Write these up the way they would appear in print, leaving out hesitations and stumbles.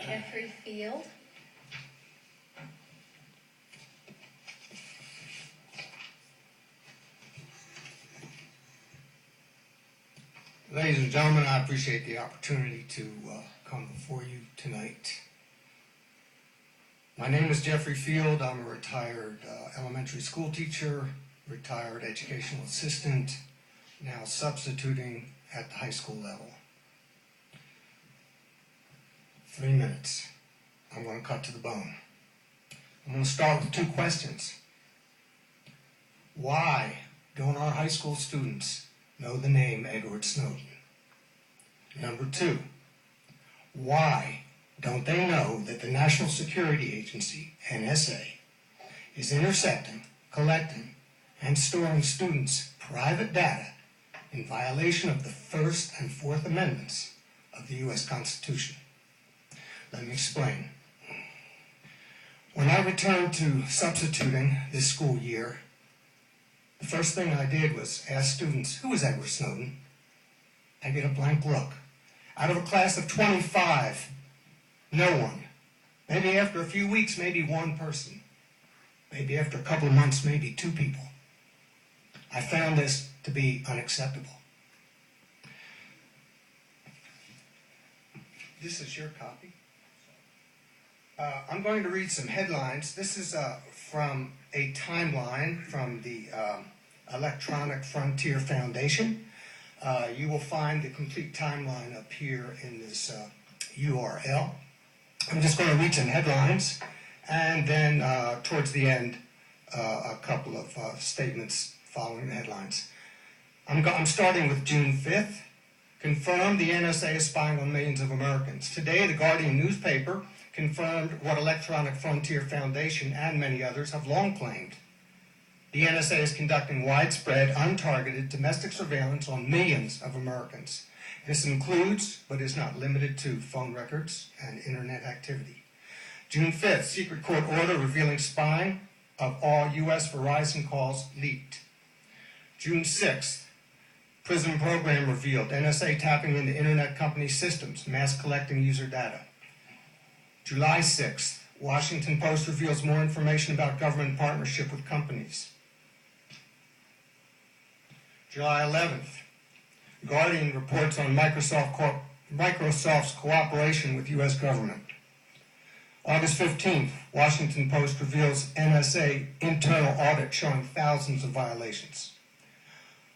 Jeffrey Field. Ladies and gentlemen, I appreciate the opportunity to come before you tonight. My name is Jeffrey Field. I'm a retired elementary school teacher, retired educational assistant, now substituting at the high school level. 3 minutes. I'm going to cut to the bone. I'm going to start with 2 questions. Why don't our high school students know the name Edward Snowden? Number 2, why don't they know that the National Security Agency, NSA, is intercepting, collecting, and storing students' private data in violation of the First and Fourth Amendments of the U.S. Constitution? Let me explain. When I returned to substituting this school year, the first thing I did was ask students, who is Edward Snowden? I get a blank look. Out of a class of 25, no one. Maybe after a few weeks, maybe one person. Maybe after a couple of months, maybe 2 people. I found this to be unacceptable. This is your copy. I'm going to read some headlines. This is from a timeline from the Electronic Frontier Foundation. You will find the complete timeline up here in this URL. I'm just going to read some headlines, and then towards the end, a couple of statements following the headlines. I'm starting with June 5th. Confirmed the NSA is spying on millions of Americans. Today, the Guardian newspaper confirmed what Electronic Frontier Foundation and many others have long claimed. The NSA is conducting widespread, untargeted domestic surveillance on millions of Americans. This includes, but is not limited to, phone records and internet activity. June 5th, secret court order revealing spying of all U.S. Verizon calls leaked. June 6th, PRISM program revealed NSA tapping into internet company systems, mass collecting user data. July 6th, Washington Post reveals more information about government partnership with companies. July 11th, Guardian reports on Microsoft's cooperation with U.S. government. August 15th, Washington Post reveals NSA internal audit showing thousands of violations.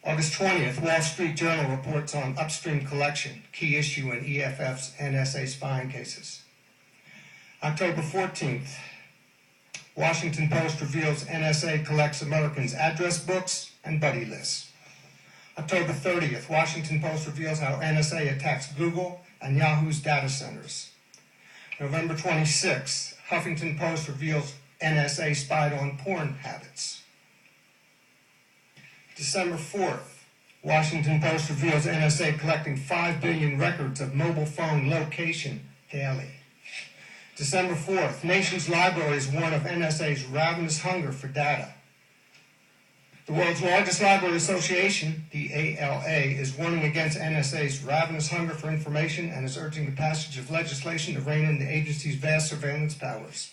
August 20th, Wall Street Journal reports on upstream collection, key issue in EFF's NSA spying cases. October 14th, Washington Post reveals NSA collects Americans' address books and buddy lists. October 30th, Washington Post reveals how NSA attacks Google and Yahoo's data centers. November 26th, Huffington Post reveals NSA spied on porn habits. December 4th, Washington Post reveals NSA collecting 5 billion records of mobile phone location daily. December 4th, nation's libraries warn of NSA's ravenous hunger for data. The world's largest library association, the ALA, is warning against NSA's ravenous hunger for information and is urging the passage of legislation to rein in the agency's vast surveillance powers.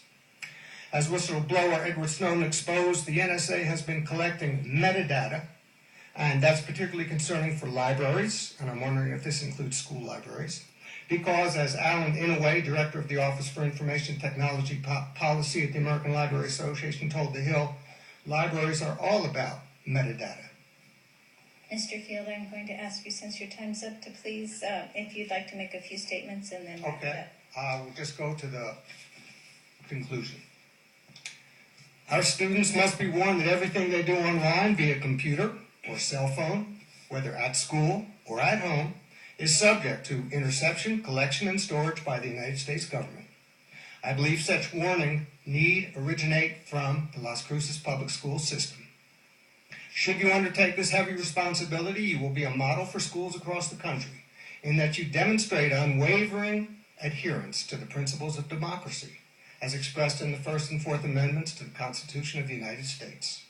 As whistleblower Edward Snowden exposed, the NSA has been collecting metadata, and that's particularly concerning for libraries, and I'm wondering if this includes school libraries, because, as Alan Inouye, director of the Office for Information Technology Policy at the American Library Association, told The Hill, libraries are all about metadata. Mr. Field, I'm going to ask you, since your time's up, to please, if you'd like to make a few statements and then... Okay, we'll just go to the conclusion. Our students must be warned that everything they do online via computer or cell phone, whether at school or at home, is subject to interception, collection, and storage by the United States government. I believe such warning need originate from the Las Cruces public school system. Should you undertake this heavy responsibility, you will be a model for schools across the country in that you demonstrate unwavering adherence to the principles of democracy as expressed in the First and Fourth Amendments to the Constitution of the United States.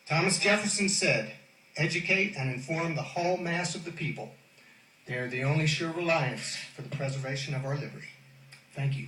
Thomas Jefferson said, "Educate and inform the whole mass of the people. They are the only sure reliance for the preservation of our liberty." Thank you.